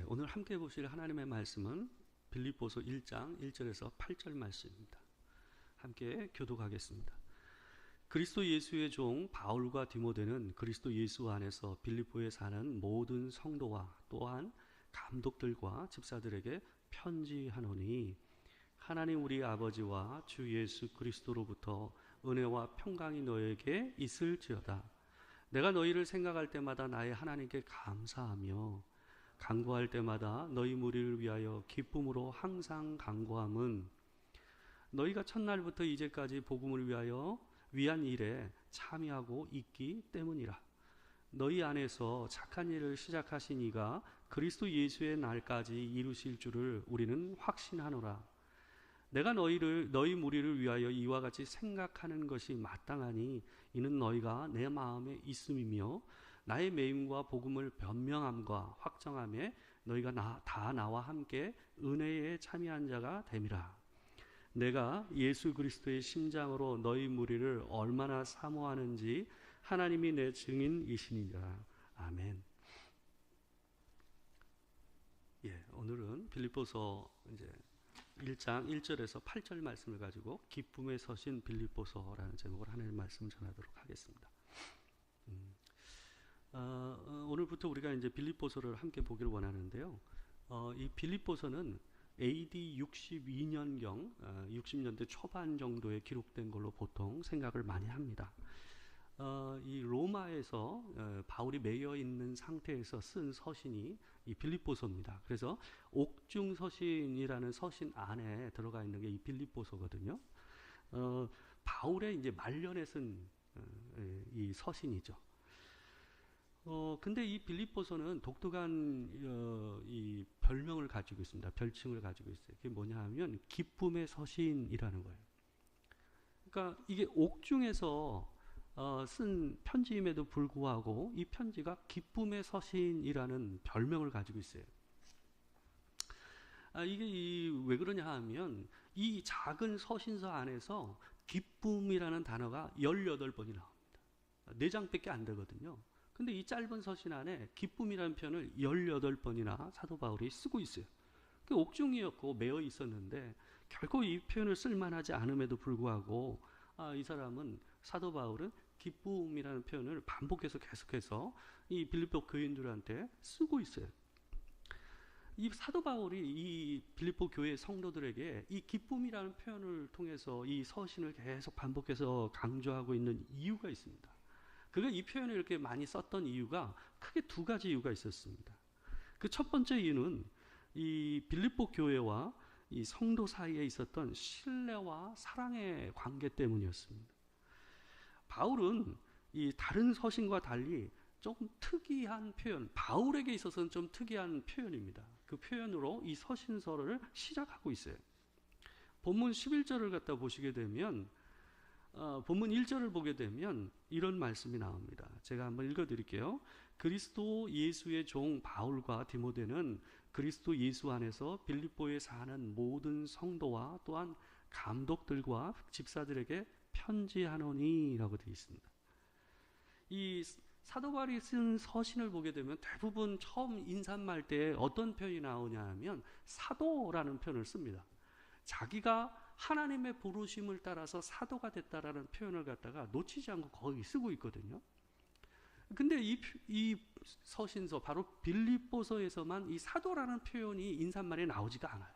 오늘 함께 보실 하나님의 말씀은 빌립보서 1장 1절에서 8절 말씀입니다. 함께 교독하겠습니다. 그리스도 예수의 종 바울과 디모데는 그리스도 예수 안에서 빌립보에 사는 모든 성도와 또한 감독들과 집사들에게 편지하노니, 하나님 우리 아버지와 주 예수 그리스도로부터 은혜와 평강이 너에게 있을지어다. 내가 너희를 생각할 때마다 나의 하나님께 감사하며 간구할 때마다 너희 무리를 위하여 기쁨으로 항상 간구함은 너희가 첫날부터 이제까지 복음을 위한 일에 참여하고 있기 때문이라. 너희 안에서 착한 일을 시작하신 이가 그리스도 예수의 날까지 이루실 줄을 우리는 확신하노라. 내가 너희 무리를 위하여 이와 같이 생각하는 것이 마땅하니 이는 너희가 내 마음에 있음이며 나의 매임과 복음을 변명함과 확정함에 너희가 다 나와 함께 은혜에 참여한 자가 됨이라. 내가 예수 그리스도의 심장으로 너희 무리를 얼마나 사모하는지 하나님이 내 증인이시니라. 아멘. 오늘은 빌립보서 1장 1절에서 8절 말씀을 가지고 기쁨에 서신 빌립보서라는 제목으로 하나님의 말씀을 전하도록 하겠습니다. 오늘부터 우리가 이제 빌립보서를 함께 보기를 원하는데요. 이 빌립보서는 AD 62년경 60년대 초반 정도에 기록된 걸로 보통 생각을 많이 합니다. 이 로마에서 바울이 매여 있는 상태에서 쓴 서신이 이 빌립보서입니다. 그래서 옥중 서신이라는 서신 안에 들어가 있는 게 이 빌립보서거든요. 바울의 이제 말년에 쓴 이 서신이죠. 근데 이 빌립보서는 독특한 이 별명을 가지고 있습니다. 별칭을 가지고 있어요. 그게 뭐냐 하면 기쁨의 서신이라는 거예요. 그러니까 이게 옥중에서 쓴 편지임에도 불구하고 이 편지가 기쁨의 서신이라는 별명을 가지고 있어요. 이게 왜 그러냐 하면 이 작은 서신서 안에서 기쁨이라는 단어가 18번이 나옵니다. 4장밖에 안 되거든요. 근데 이 짧은 서신 안에 기쁨이라는 표현을 18번이나 사도 바울이 쓰고 있어요. 옥중이었고 매여 있었는데 결코 이 표현을 쓸만하지 않음에도 불구하고 이 사람은 사도 바울은 기쁨이라는 표현을 반복해서 계속해서 이 빌립보 교인들한테 쓰고 있어요. 이 사도 바울이 이 빌립보 교회 성도들에게 이 기쁨이라는 표현을 통해서 이 서신을 계속 반복해서 강조하고 있는 이유가 있습니다. 그가 이 표현을 이렇게 많이 썼던 이유가 크게 2가지 이유가 있었습니다. 그 첫 번째 이유는 이 빌립보 교회와 이 성도 사이에 있었던 신뢰와 사랑의 관계 때문이었습니다. 바울은 이 다른 서신과 달리 조금 특이한 표현, 바울에게 있어서는 좀 특이한 표현입니다. 그 표현으로 이 서신서를 시작하고 있어요. 본문 11절을 갖다 보시게 되면 본문 1절을 보게 되면 이런 말씀이 나옵니다. 제가 한번 읽어드릴게요. 그리스도 예수의 종 바울과 디모데는 그리스도 예수 안에서 빌립보에 사는 모든 성도와 또한 감독들과 집사들에게 편지하노니 라고 되어 있습니다. 이 사도 바울이 쓴 서신을 보게 되면 대부분 처음 인사말 때 어떤 표현이 나오냐 하면 사도라는 표현을 씁니다. 자기가 하나님의 부르심을 따라서 사도가 됐다라는 표현을 갖다가 놓치지 않고 거의 쓰고 있거든요. 근데 이 서신서 바로 빌립보서에서만 이 사도라는 표현이 인사말에 나오지가 않아요.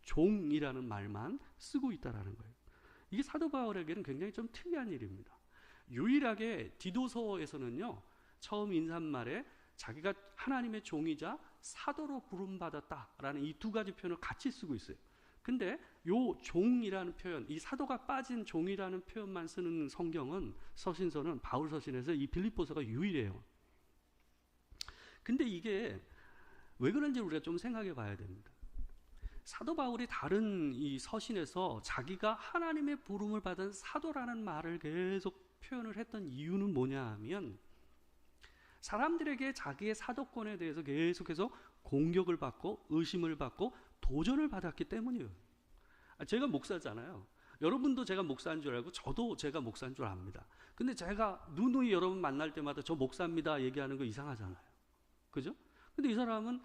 종이라는 말만 쓰고 있다라는 거예요. 이게 사도 바울에게는 굉장히 좀 특이한 일입니다. 유일하게 디도서에서는요, 처음 인사말에 자기가 하나님의 종이자 사도로 부름받았다라는 이 2가지 표현을 같이 쓰고 있어요. 근데 요 종이라는 표현, 이 사도가 빠진 종이라는 표현만 쓰는 성경은, 서신서는 바울 서신에서 이 빌립보서가 유일해요. 근데 이게 왜 그런지 우리가 좀 생각해 봐야 됩니다. 사도 바울이 다른 이 서신에서 자기가 하나님의 부름을 받은 사도라는 말을 계속 표현을 했던 이유는 뭐냐 하면 사람들에게 자기의 사도권에 대해서 계속해서 공격을 받고 의심을 받고 도전을 받았기 때문이에요. 제가 목사잖아요. 여러분도 제가 목사인 줄 알고 저도 제가 목사인 줄 압니다. 근데 제가 누누이 여러분 만날 때마다 저 목사입니다 얘기하는 거 이상하잖아요. 그죠? 근데 이 사람은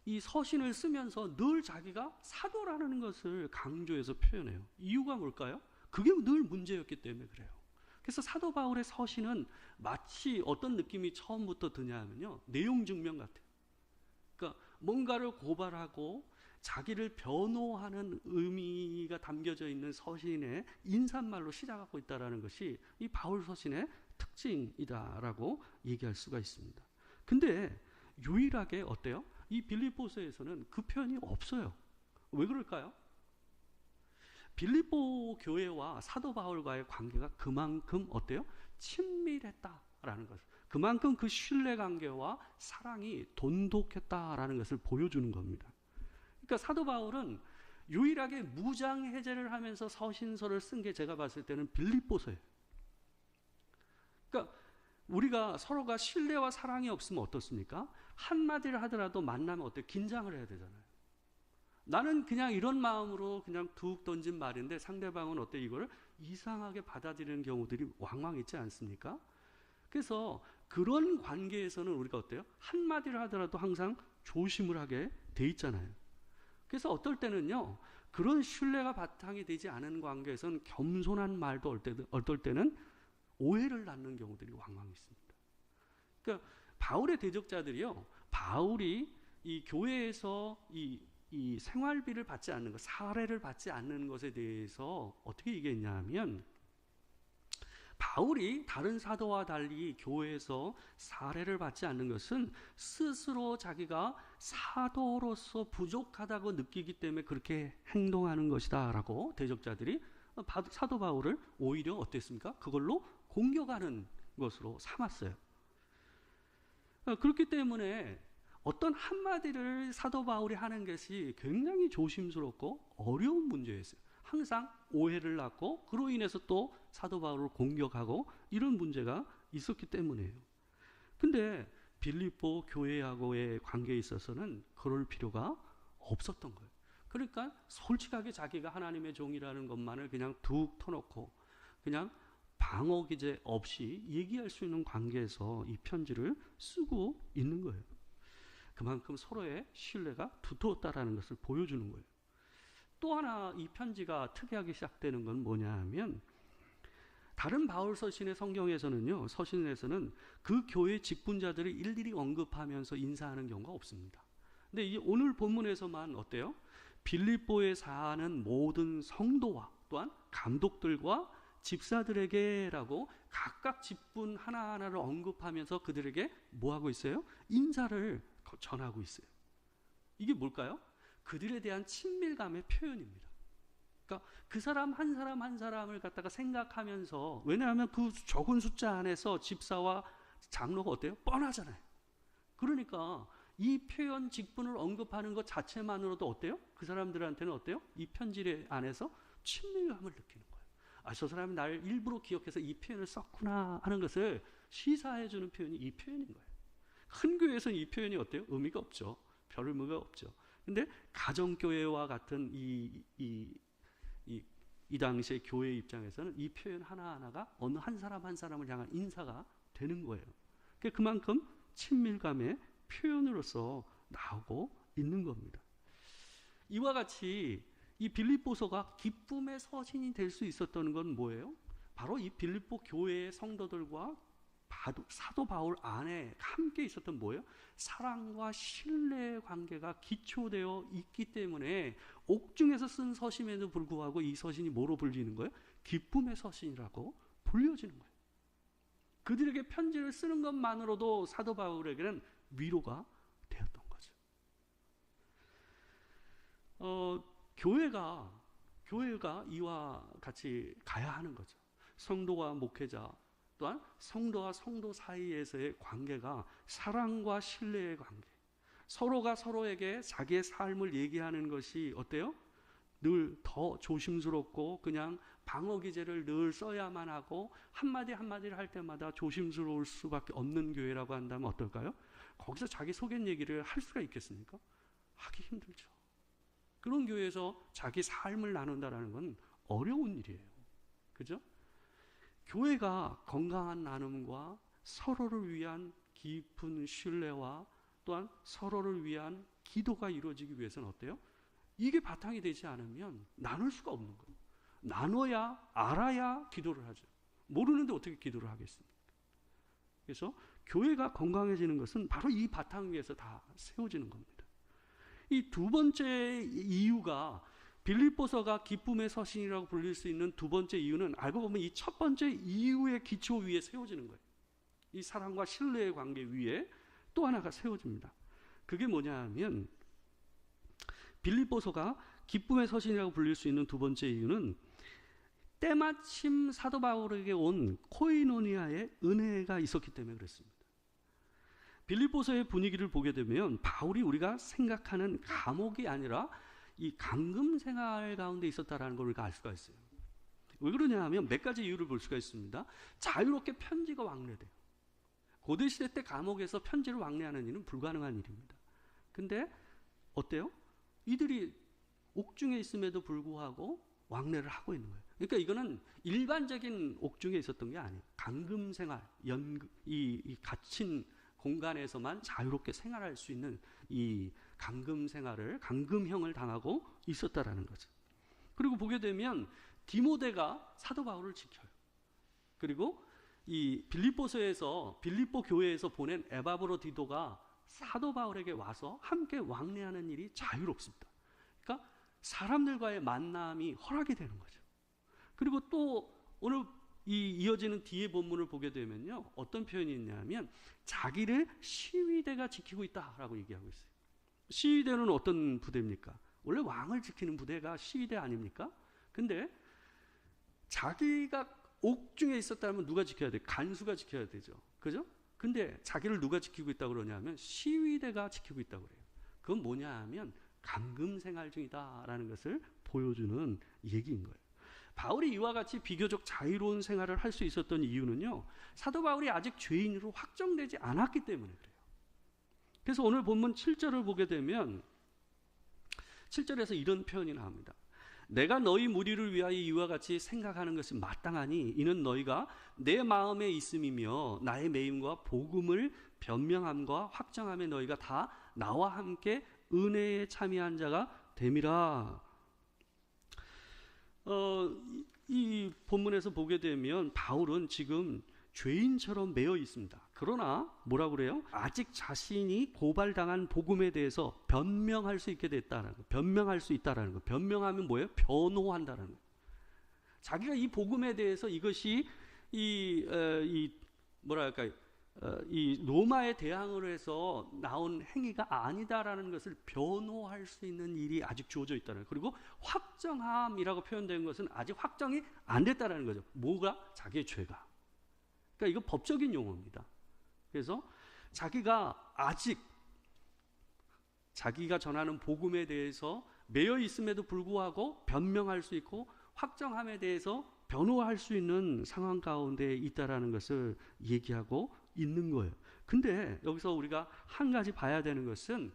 이 서신을 쓰면서 늘 자기가 사도라는 것을 강조해서 표현해요. 이유가 뭘까요? 그게 늘 문제였기 때문에 그래요. 그래서 사도 바울의 서신은 마치 어떤 느낌이 처음부터 드냐면요, 내용 증명 같아요. 그러니까 뭔가를 고발하고 자기를 변호하는 의미가 담겨져 있는 서신의 인사말로 시작하고 있다는 것이 이 바울 서신의 특징이다라고 얘기할 수가 있습니다. 근데 유일하게 어때요? 이 빌립보서에서는 그 표현이 없어요. 왜 그럴까요? 빌립보 교회와 사도 바울과의 관계가 그만큼 어때요? 친밀했다라는 것. 그만큼 그 신뢰 관계와 사랑이 돈독했다라는 것을 보여주는 겁니다. 그러니까 사도 바울은 유일하게 무장 해제를 하면서 서신서를 쓴 게 제가 봤을 때는 빌립보서예요. 그러니까 우리가 서로가 신뢰와 사랑이 없으면 어떻습니까? 한마디를 하더라도 만나면 어때요? 긴장을 해야 되잖아요. 나는 그냥 이런 마음으로 그냥 툭 던진 말인데 상대방은 어때? 이걸 이상하게 받아들이는 경우들이 왕왕 있지 않습니까? 그래서 그런 관계에서는 우리가 어때요? 한마디를 하더라도 항상 조심을 하게 돼 있잖아요. 그래서 어떨 때는요, 그런 신뢰가 바탕이 되지 않은 관계에서는 겸손한 말도 어떨 때는 오해를 낳는 경우들이 왕왕 있습니다. 그러니까 바울의 대적자들이요, 바울이 이 교회에서 이 생활비를 받지 않는 것, 사례를 받지 않는 것에 대해서 어떻게 얘기했냐면, 바울이 다른 사도와 달리 교회에서 사례를 받지 않는 것은 스스로 자기가 사도로서 부족하다고 느끼기 때문에 그렇게 행동하는 것이다 라고 대적자들이 사도 바울을 오히려 어땠습니까? 그걸로 공격하는 것으로 삼았어요. 그렇기 때문에 어떤 한마디를 사도 바울이 하는 것이 굉장히 조심스럽고 어려운 문제였어요. 항상 오해를 낳고 그로 인해서 또 사도 바울을 공격하고 이런 문제가 있었기 때문이에요. 근데 빌립보 교회하고의 관계에 있어서는 그럴 필요가 없었던 거예요. 그러니까 솔직하게 자기가 하나님의 종이라는 것만을 그냥 툭 터놓고 그냥 방어 기제 없이 얘기할 수 있는 관계에서 이 편지를 쓰고 있는 거예요. 그만큼 서로의 신뢰가 두터웠다라는 것을 보여주는 거예요. 또 하나 이 편지가 특이하게 시작되는 건 뭐냐 하면, 다른 바울 서신의 성경에서는요, 서신에서는 그 교회 직분자들을 일일이 언급하면서 인사하는 경우가 없습니다. 근데 이 오늘 본문에서만 어때요? 빌립보에 사는 모든 성도와 또한 감독들과 집사들에게라고 각각 직분 하나하나를 언급하면서 그들에게 뭐 하고 있어요? 인사를 전하고 있어요. 이게 뭘까요? 그들에 대한 친밀감의 표현입니다. 그러니까 그 사람 한 사람 한 사람을 갖다가 생각하면서, 왜냐하면 그 적은 숫자 안에서 집사와 장로가 어때요? 뻔하잖아요. 그러니까 이 표현 직분을 언급하는 것 자체만으로도 어때요? 그 사람들한테는 어때요? 이 편지 안에서 친밀감을 느끼는 거예요. 아, 저 사람이 나를 일부러 기억해서 이 표현을 썼구나 하는 것을 시사해주는 표현이 이 표현인 거예요. 큰 교회에서는 이 표현이 어때요? 의미가 없죠. 별 의미가 없죠. 근데 가정교회와 같은 이 당시의 교회 입장에서는 이 표현 하나하나가 어느 한 사람 한 사람을 향한 인사가 되는 거예요. 그만큼 친밀감의 표현으로서 나오고 있는 겁니다. 이와 같이 이 빌립보서가 기쁨의 서신이 될 수 있었던 건 뭐예요? 바로 이 빌립보 교회의 성도들과 사도 바울 안에 함께 있었던 뭐예요? 사랑과 신뢰의 관계가 기초되어 있기 때문에 옥중에서 쓴 서신에도 불구하고 이 서신이 뭐로 불리는 거예요? 기쁨의 서신이라고 불려지는 거예요. 그들에게 편지를 쓰는 것만으로도 사도 바울에게는 위로가 되었던 거죠. 교회가 이와 같이 가야 하는 거죠. 성도와 목회자 또한 성도와 성도 사이에서의 관계가 사랑과 신뢰의 관계, 서로가 서로에게 자기의 삶을 얘기하는 것이 어때요? 늘 더 조심스럽고 그냥 방어 기제를 늘 써야만 하고 한마디 한마디를 할 때마다 조심스러울 수밖에 없는 교회라고 한다면 어떨까요? 거기서 자기 속엔 얘기를 할 수가 있겠습니까? 하기 힘들죠. 그런 교회에서 자기 삶을 나눈다는 건 어려운 일이에요. 그죠? 교회가 건강한 나눔과 서로를 위한 깊은 신뢰와 또한 서로를 위한 기도가 이루어지기 위해서는 어때요? 이게 바탕이 되지 않으면 나눌 수가 없는 거예요. 나눠야 알아야 기도를 하죠. 모르는데 어떻게 기도를 하겠습니까? 그래서 교회가 건강해지는 것은 바로 이 바탕 위에서 다 세워지는 겁니다. 이 두 번째 이유가 빌립보서가 기쁨의 서신이라고 불릴 수 있는 두 번째 이유는 알고 보면 이 첫 번째 이유의 기초 위에 세워지는 거예요. 이 사랑과 신뢰의 관계 위에 또 하나가 세워집니다. 그게 뭐냐 하면 빌립보서가 기쁨의 서신이라고 불릴 수 있는 두 번째 이유는 때마침 사도 바울에게 온 코이노니아의 은혜가 있었기 때문에 그렇습니다. 빌립보서의 분위기를 보게 되면 바울이 우리가 생각하는 감옥이 아니라 이 감금 생활 가운데 있었다라는 걸 우리가 알 수가 있어요. 왜 그러냐 하면 몇 가지 이유를 볼 수가 있습니다. 자유롭게 편지가 왕래돼요. 고대 시대 때 감옥에서 편지를 왕래하는 일은 불가능한 일입니다. 근데 어때요? 이들이 옥중에 있음에도 불구하고 왕래를 하고 있는 거예요. 그러니까 이거는 일반적인 옥중에 있었던 게 아니에요. 감금 생활, 이 갇힌 공간에서만 자유롭게 생활할 수 있는 이 감금 생활을, 감금형을 당하고 있었다라는 거죠. 그리고 보게 되면 디모데가 사도 바울을 지켜요. 그리고 이 빌립보서에서 빌립보 교회에서 보낸 에바브로디도가 사도 바울에게 와서 함께 왕래하는 일이 자유롭습니다. 그러니까 사람들과의 만남이 허락이 되는 거죠. 그리고 또 오늘 이어지는 뒤에 본문을 보게 되면요, 어떤 표현이 있냐면 자기를 시위대가 지키고 있다라고 얘기하고 있어요. 시위대는 어떤 부대입니까? 원래 왕을 지키는 부대가 시위대 아닙니까? 근데 자기가 옥중에 있었다면 누가 지켜야 돼요? 간수가 지켜야 되죠. 그죠? 근데 자기를 누가 지키고 있다고 그러냐면 시위대가 지키고 있다고 그래요. 그건 뭐냐 하면 감금 생활 중이다라는 것을 보여주는 얘기인 거예요. 바울이 이와 같이 비교적 자유로운 생활을 할 수 있었던 이유는요, 사도 바울이 아직 죄인으로 확정되지 않았기 때문에 그래요. 그래서 오늘 본문 7절을 보게 되면 7절에서 이런 표현이 나옵니다. 내가 너희 무리를 위하여 이와 같이 생각하는 것이 마땅하니 이는 너희가 내 마음에 있음이며 나의 매임과 복음을 변명함과 확정함에 너희가 다 나와 함께 은혜에 참여한 자가 됨이라. 이 본문에서 보게 되면 바울은 지금 죄인처럼 매여 있습니다. 그러나 뭐라고 그래요? 아직 자신이 고발당한 복음에 대해서 변명할 수 있게 됐다는 거. 변명할 수 있다라는 거. 변명하면 뭐예요? 변호한다는 거. 자기가 이 복음에 대해서 이것이 이 로마에 대항을 해서 나온 행위가 아니다라는 것을 변호할 수 있는 일이 아직 주어져 있다는 거예요. 그리고 확정함이라고 표현된 것은 아직 확정이 안 됐다라는 거죠. 뭐가? 자기의 죄가. 그러니까 이거 법적인 용어입니다. 그래서 자기가 아직 자기가 전하는 복음에 대해서 매여 있음에도 불구하고 변명할 수 있고 확정함에 대해서 변호할 수 있는 상황 가운데 있다라는 것을 얘기하고 있는 거예요. 근데 여기서 우리가 한 가지 봐야 되는 것은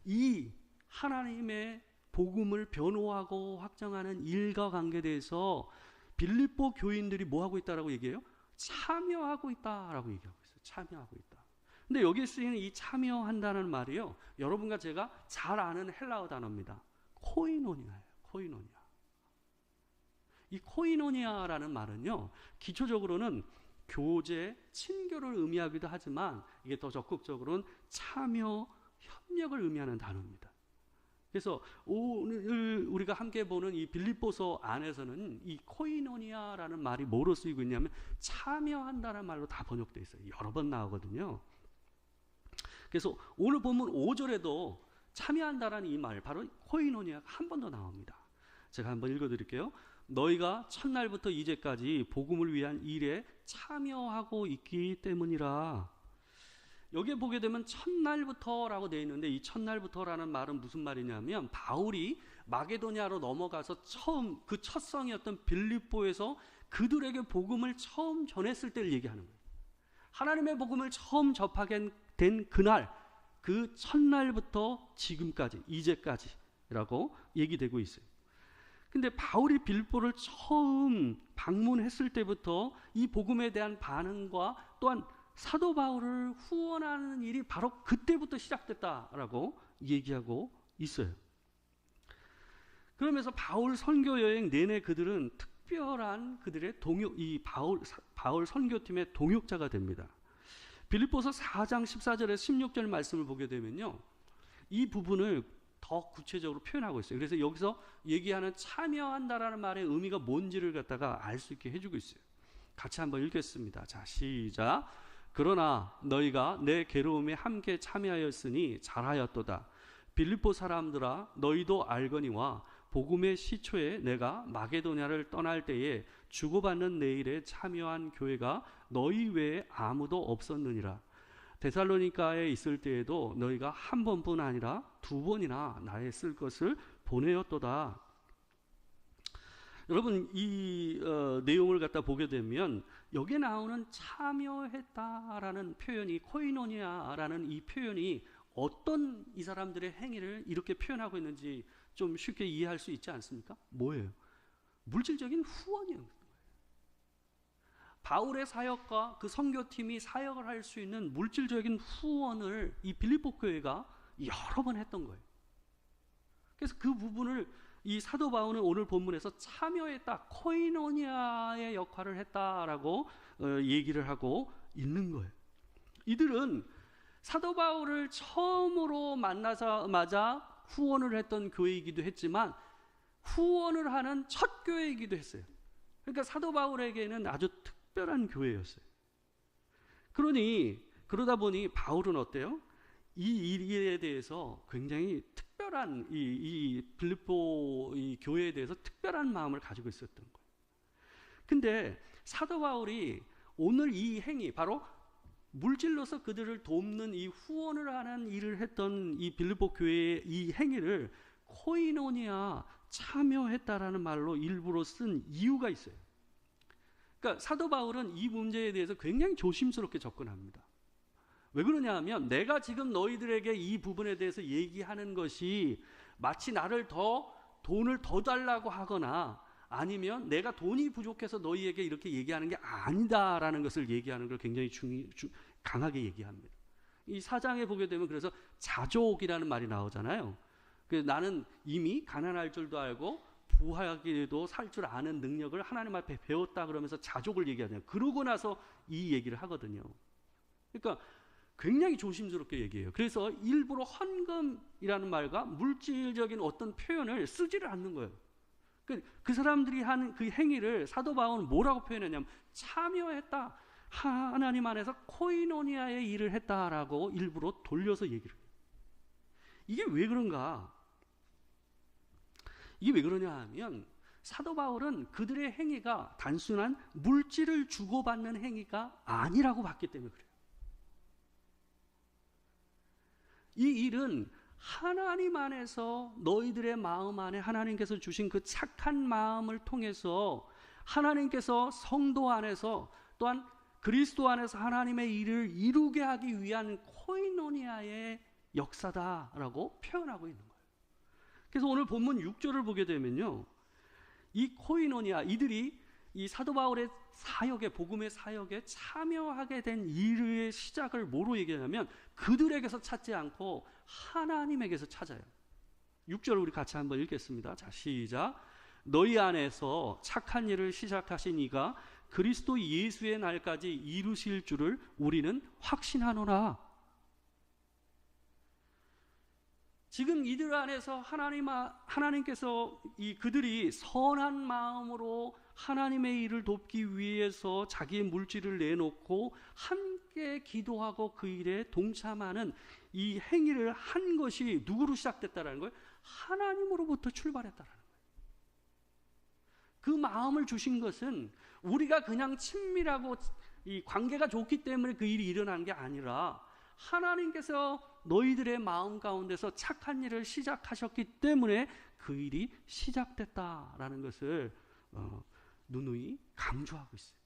이 하나님의 복음을 변호하고 확정하는 일과 관계돼서 빌립보 교인들이 뭐 하고 있다라고 얘기해요? 참여하고 있다라고 얘기하고 있어요. 참여하고 있다. 근데 여기에 쓰이는 이 참여한다는 말이요, 여러분과 제가 잘 아는 헬라어 단어입니다. 코이노니아예요. 코이노니아. 이 코이노니아라는 말은요, 기초적으로는 교제, 친교를 의미하기도 하지만 이게 더 적극적으로는 참여, 협력을 의미하는 단어입니다. 그래서 오늘 우리가 함께 보는 이 빌립보서 안에서는 이 코이노니아라는 말이 뭐로 쓰이고 있냐면 참여한다는 말로 다 번역되어 있어요. 여러 번 나오거든요. 그래서 오늘 본문 5절에도 참여한다라는 이 말, 바로 코이노니아가 한 번 더 나옵니다. 제가 한번 읽어드릴게요. 너희가 첫날부터 이제까지 복음을 위한 일에 참여하고 있기 때문이라. 여기에 보게 되면 첫날부터라고 되어 있는데 이 첫날부터라는 말은 무슨 말이냐면 바울이 마게도냐로 넘어가서 처음 그 첫 성이었던 빌립보에서 그들에게 복음을 처음 전했을 때를 얘기하는 거예요. 하나님의 복음을 처음 접하게 된 그날, 그 첫날부터 지금까지, 이제까지라고 얘기되고 있어요. 근데 바울이 빌립보를 처음 방문했을 때부터 이 복음에 대한 반응과 또한 사도 바울을 후원하는 일이 바로 그때부터 시작됐다라고 얘기하고 있어요. 그러면서 바울 선교 여행 내내 그들은 특별한 그들의 바울 선교팀의 동역자가 됩니다. 빌립보서 4장 14절에서 16절 말씀을 보게 되면요, 이 부분을 더 구체적으로 표현하고 있어요. 그래서 여기서 얘기하는 참여한다라는 말의 의미가 뭔지를 갖다가 알 수 있게 해주고 있어요. 같이 한번 읽겠습니다. 자, 시작. 그러나 너희가 내 괴로움에 함께 참여하였으니 잘하였도다. 빌립보 사람들아, 너희도 알거니와 복음의 시초에 내가 마게도냐를 떠날 때에 주고받는 내 일에 참여한 교회가 너희 외에 아무도 없었느니라. 데살로니가에 있을 때에도 너희가 한 번뿐 아니라 두 번이나 나의 쓸 것을 보내었도다. 여러분, 이 내용을 갖다 보게 되면 여기에 나오는 참여했다라는 표현이, 코이노니아라는 이 표현이 어떤 이 사람들의 행위를 이렇게 표현하고 있는지 좀 쉽게 이해할 수 있지 않습니까? 뭐예요? 물질적인 후원이에요. 바울의 사역과 그 선교팀이 사역을 할 수 있는 물질적인 후원을 이 빌립보 교회가 여러 번 했던 거예요. 그래서 그 부분을 이 사도 바울은 오늘 본문에서 참여했다, 코이노니아의 역할을 했다라고 얘기를 하고 있는 거예요. 이들은 사도 바울을 처음으로 만나자마자 후원을 했던 교회이기도 했지만 후원을 하는 첫 교회이기도 했어요. 그러니까 사도 바울에게는 아주 특별한 교회였어요. 그러다 보니 바울은 어때요? 이 일에 대해서 굉장히 특별한 이 빌립보 이 교회에 대해서 특별한 마음을 가지고 있었던 거예요. 근데 사도 바울이 오늘 이 행위, 바로 물질로서 그들을 돕는 이 후원을 하는 일을 했던 이 빌립보 교회의 이 행위를 코이노니아, 참여했다라는 말로 일부러 쓴 이유가 있어요. 그러니까 사도 바울은 이 문제에 대해서 굉장히 조심스럽게 접근합니다. 왜 그러냐 하면 내가 지금 너희들에게 이 부분에 대해서 얘기하는 것이 마치 나를 돈을 더 달라고 하거나 아니면 내가 돈이 부족해서 너희에게 이렇게 얘기하는 게 아니다라는 것을 얘기하는 걸 굉장히 강하게 얘기합니다. 이 4장에 보게 되면 그래서 자족이라는 말이 나오잖아요. 나는 이미 가난할 줄도 알고 부하기도 살 줄 아는 능력을 하나님 앞에 배웠다 그러면서 자족을 얘기하잖아요. 그러고 나서 이 얘기를 하거든요. 그러니까 굉장히 조심스럽게 얘기해요. 그래서 일부러 헌금이라는 말과 물질적인 어떤 표현을 쓰지를 않는 거예요. 그 사람들이 하는 그 행위를 사도 바울은 뭐라고 표현했냐면 참여했다, 하나님 안에서 코이노니아의 일을 했다라고 일부러 돌려서 얘기를 해요. 이게 왜 그런가? 이게 왜 그러냐 하면 사도 바울은 그들의 행위가 단순한 물질을 주고받는 행위가 아니라고 봤기 때문에 그래요. 이 일은 하나님 안에서 너희들의 마음 안에 하나님께서 주신 그 착한 마음을 통해서 하나님께서 성도 안에서 또한 그리스도 안에서 하나님의 일을 이루게 하기 위한 코이노니아의 역사다라고 표현하고 있는 거예요. 그래서 오늘 본문 6절을 보게 되면요, 이 코이노니아, 이들이 이 사도 바울의 사역에, 복음의 사역에 참여하게 된 일의 시작을 뭐로 얘기하냐면 그들에게서 찾지 않고 하나님에게서 찾아요. 6절을 우리 같이 한번 읽겠습니다. 자, 시작. 너희 안에서 착한 일을 시작하신 이가 그리스도 예수의 날까지 이루실 줄을 우리는 확신하노라. 지금 이들 안에서 하나님께서 그들이 선한 마음으로 하나님의 일을 돕기 위해서 자기의 물질을 내놓고 함께 기도하고 그 일에 동참하는 이 행위를 한 것이 누구로 시작됐다라는 거예요? 하나님으로부터 출발했다라는 거예요. 그 마음을 주신 것은 우리가 그냥 친밀하고 이 관계가 좋기 때문에 그 일이 일어난 게 아니라 하나님께서 너희들의 마음 가운데서 착한 일을 시작하셨기 때문에 그 일이 시작됐다라는 것을 누누이 강조하고 있어요.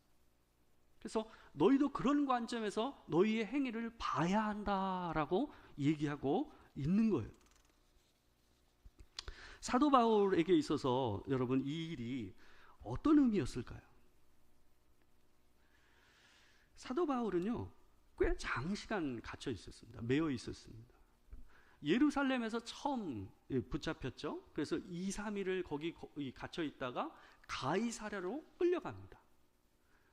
그래서 너희도 그런 관점에서 너희의 행위를 봐야 한다라고 얘기하고 있는 거예요. 사도 바울에게 있어서 여러분 이 일이 어떤 의미였을까요? 사도 바울은요, 꽤 장시간 갇혀 있었습니다. 매여 있었습니다. 예루살렘에서 처음 붙잡혔죠. 그래서 2, 3일을 거기 갇혀 있다가 가이사랴로 끌려갑니다.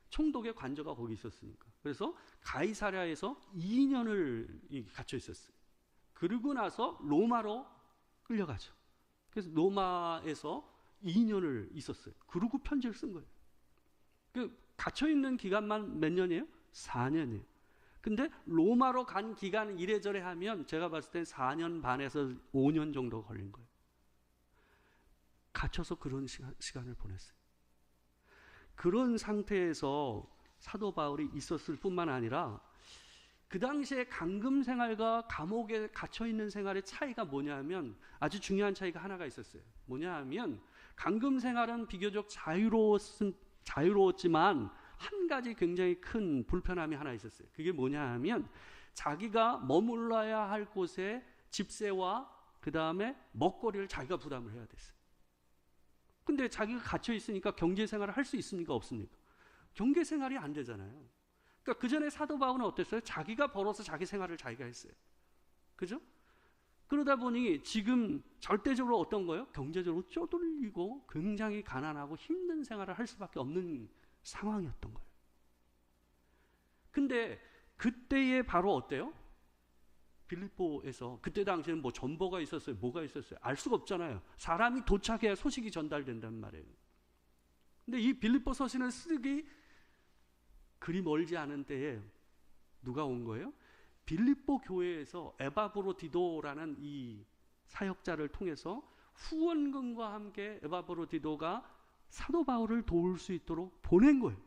총독의 관저가 거기 있었으니까. 그래서 가이사랴에서 2년을 갇혀 있었어요. 그러고 나서 로마로 끌려가죠. 그래서 로마에서 2년을 있었어요. 그러고 편지를 쓴 거예요. 갇혀 있는 기간만 몇 년이에요? 4년이에요. 근데 로마로 간 기간 이래저래 하면 제가 봤을 땐 4년 반에서 5년 정도 걸린 거예요. 갇혀서 그런 시간을 보냈어요. 그런 상태에서 사도 바울이 있었을 뿐만 아니라 그 당시에 감금 생활과 감옥에 갇혀 있는 생활의 차이가 뭐냐면 아주 중요한 차이가 하나가 있었어요. 뭐냐 하면 감금 생활은 비교적 자유로웠지만 한 가지 굉장히 큰 불편함이 하나 있었어요. 그게 뭐냐 하면 자기가 머물러야 할 곳에 집세와 그 다음에 먹거리를 자기가 부담을 해야 됐어요. 근데 자기가 갇혀 있으니까 경제 생활을 할 수 있습니까? 없습니까? 경제 생활이 안 되잖아요. 그러니까 그 전에 사도 바울은 어땠어요? 자기가 벌어서 자기 생활을 자기가 했어요. 그죠? 그러다 보니 지금 절대적으로 어떤 거예요? 경제적으로 쪼들리고 굉장히 가난하고 힘든 생활을 할 수밖에 없는 상황이었던 거예요. 근데 그때에 바로 어때요? 빌립보에서 그때 당시에는 뭐 전보가 있었어요, 뭐가 있었어요, 알 수가 없잖아요. 사람이 도착해야 소식이 전달된단 말이에요. 근데 이 빌립보 서신을 쓰기 그리 멀지 않은 때에 누가 온 거예요? 빌립보 교회에서 에바브로디도라는 이 사역자를 통해서 후원금과 함께 에바브로디도가 사도 바울을 도울 수 있도록 보낸 거예요.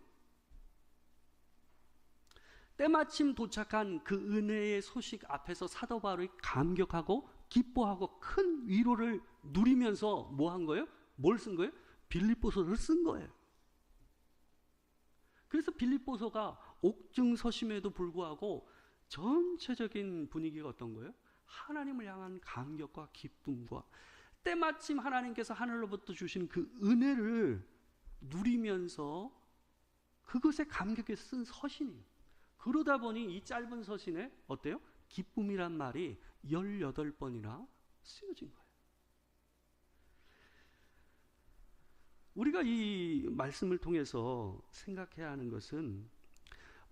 때마침 도착한 그 은혜의 소식 앞에서 사도 바울이 감격하고 기뻐하고 큰 위로를 누리면서 뭐 한 거예요? 뭘 쓴 거예요? 빌립보서를 쓴 거예요. 그래서 빌립보서가 옥중서심에도 불구하고 전체적인 분위기가 어떤 거예요? 하나님을 향한 감격과 기쁨과 때마침 하나님께서 하늘로부터 주신 그 은혜를 누리면서 그것에 감격해 쓴 서신이에요. 그러다 보니 이 짧은 서신에 어때요? 기쁨이란 말이 18번이나 쓰여진 거예요. 우리가 이 말씀을 통해서 생각해야 하는 것은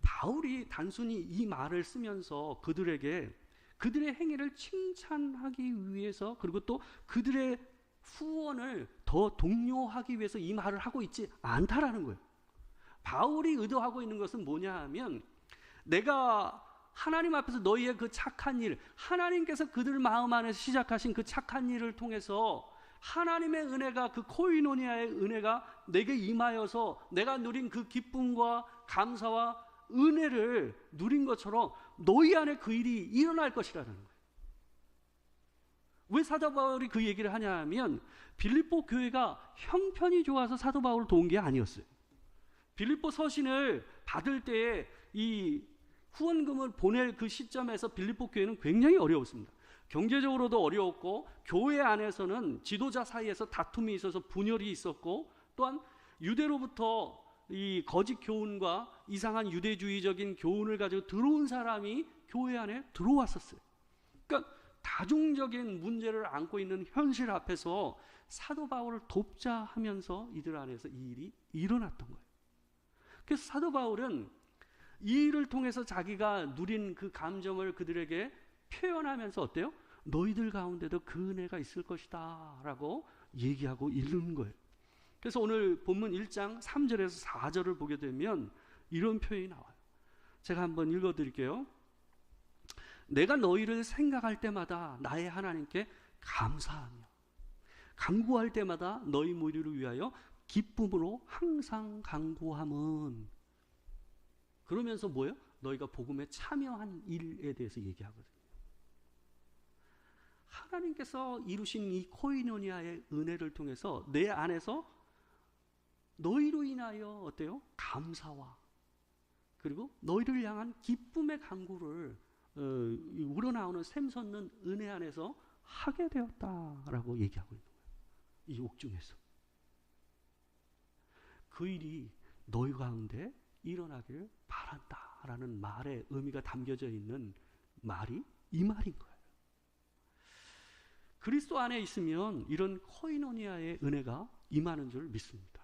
바울이 단순히 이 말을 쓰면서 그들에게 그들의 행위를 칭찬하기 위해서 그리고 또 그들의 후원을 더 독려하기 위해서 이 말을 하고 있지 않다라는 거예요. 바울이 의도하고 있는 것은 뭐냐 하면 내가 하나님 앞에서 너희의 그 착한 일, 하나님께서 그들 마음 안에서 시작하신 그 착한 일을 통해서 하나님의 은혜가 그 코이노니아의 은혜가 내게 임하여서 내가 누린 그 기쁨과 감사와 은혜를 누린 것처럼 너희 안에 그 일이 일어날 것이라는 거예요. 왜 사도 바울이 그 얘기를 하냐 하면 빌립보 교회가 형편이 좋아서 사도 바울을 도운 게 아니었어요. 빌립보 서신을 받을 때에 이 후원금을 보낼 그 시점에서 빌립보 교회는 굉장히 어려웠습니다. 경제적으로도 어려웠고 교회 안에서는 지도자 사이에서 다툼이 있어서 분열이 있었고 또한 유대로부터 이 거짓 교훈과 이상한 유대주의적인 교훈을 가지고 들어온 사람이 교회 안에 들어왔었어요. 그러니까 다중적인 문제를 안고 있는 현실 앞에서 사도 바울을 돕자 하면서 이들 안에서 이 일이 일어났던 거예요. 그래서 사도 바울은 이 일을 통해서 자기가 누린 그 감정을 그들에게 표현하면서 어때요? 너희들 가운데도 그 은혜가 있을 것이다 라고 얘기하고 읽는 거예요. 그래서 오늘 본문 1장 3절에서 4절을 보게 되면 이런 표현이 나와요. 제가 한번 읽어드릴게요. 내가 너희를 생각할 때마다 나의 하나님께 감사하며 간구할 때마다 너희 무리를 위하여 기쁨으로 항상 간구함은 그러면서 뭐예요? 너희가 복음에 참여한 일에 대해서 얘기하거든요. 하나님께서 이루신 이 코이노니아의 은혜를 통해서 내 안에서 너희로 인하여 어때요? 감사와 그리고 너희를 향한 기쁨의 간구를 우러나오는 샘솟는 은혜 안에서 하게 되었다라고 얘기하고 있는 거예요. 이 옥중에서 그 일이 너희 가운데 일어나기를 바란다 있다라는 말에 의미가 담겨져 있는 말이 이 말인 거예요. 그리스도 안에 있으면 이런 코이노니아의 은혜가 임하는 줄 믿습니다.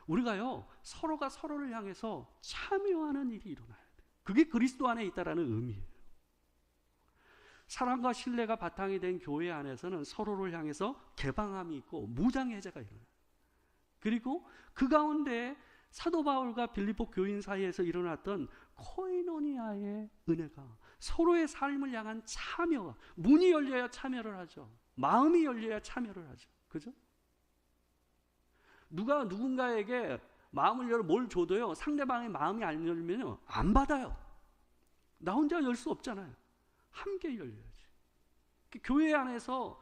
우리가요, 서로가 서로를 향해서 참여하는 일이 일어나야 돼요. 그게 그리스도 안에 있다라는 의미예요. 사랑과 신뢰가 바탕이 된 교회 안에서는 서로를 향해서 개방함이 있고 무장해제가 일어나요. 그리고 그 가운데 사도 바울과 빌립보 교인 사이에서 일어났던 코이노니아의 은혜가 서로의 삶을 향한 참여가, 문이 열려야 참여를 하죠. 마음이 열려야 참여를 하죠. 그죠? 누가 누군가에게 마음을 열어 뭘 줘도요, 상대방의 마음이 안 열면요, 안 받아요. 나 혼자 열 수 없잖아요. 함께 열려야지. 교회 안에서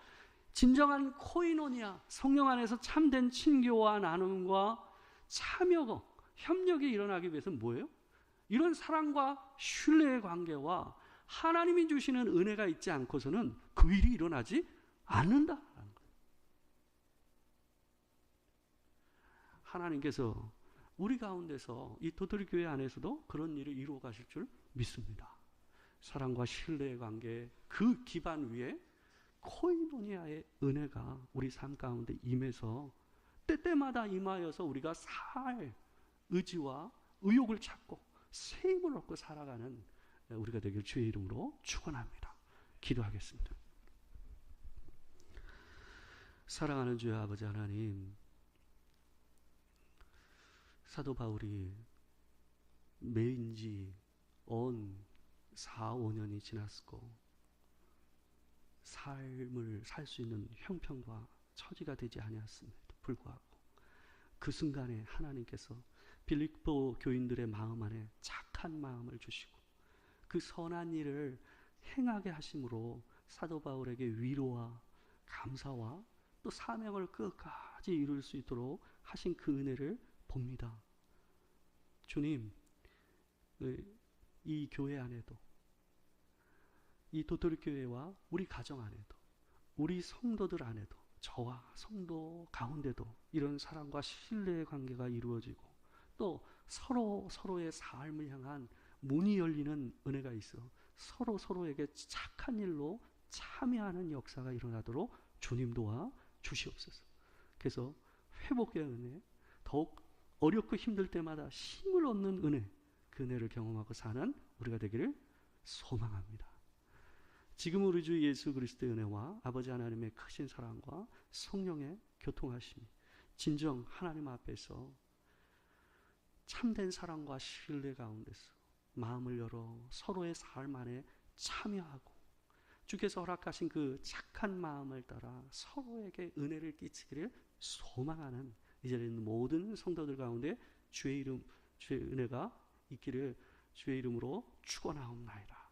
진정한 코이노니아, 성령 안에서 참된 친교와 나눔과 참여, 협력이 일어나기 위해서는 뭐예요? 이런 사랑과 신뢰의 관계와 하나님이 주시는 은혜가 있지 않고서는 그 일이 일어나지 않는다라는 거예요. 하나님께서 우리 가운데서 이 도토리 교회 안에서도 그런 일을 이루어 가실 줄 믿습니다. 사랑과 신뢰의 관계, 그 기반 위에 코이노니아의 은혜가 우리 삶 가운데 임해서 때때마다 임하여서 우리가 살 의지와 의욕을 찾고 새 힘을 얻고 살아가는 우리가 되길 주의 이름으로 축원합니다. 기도하겠습니다. 사랑하는 주의 아버지 하나님, 사도 바울이 매인지 언 4, 5년이 지났고 삶을 살 수 있는 형편과 처지가 되지 아니었음에도 불구하고 그 순간에 하나님께서 빌립보 교인들의 마음 안에 착한 마음을 주시고 그 선한 일을 행하게 하심으로 사도 바울에게 위로와 감사와 또 사명을 끝까지 이룰 수 있도록 하신 그 은혜를 봅니다. 주님, 이 교회 안에도, 이 도토리 교회와 우리 가정 안에도, 우리 성도들 안에도, 저와 성도 가운데도 이런 사랑과 신뢰의 관계가 이루어지고 또 서로의 삶을 향한 문이 열리는 은혜가 있어 서로에게 착한 일로 참여하는 역사가 일어나도록 주님 도와 주시옵소서. 그래서 회복의 은혜, 더욱 어렵고 힘들 때마다 힘을 얻는 은혜, 그 은혜를 경험하고 사는 우리가 되기를 소망합니다. 지금 우리 주 예수 그리스도의 은혜와 아버지 하나님의 크신 사랑과 성령의 교통하심이 진정 하나님 앞에서 참된 사랑과 신뢰 가운데서 마음을 열어 서로의 삶 안에 참여하고 주께서 허락하신 그 착한 마음을 따라 서로에게 은혜를 끼치기를 소망하는 이 자리에 있는 모든 성도들 가운데 주의 은혜가 있기를 주의 이름으로 축원하옵나이다.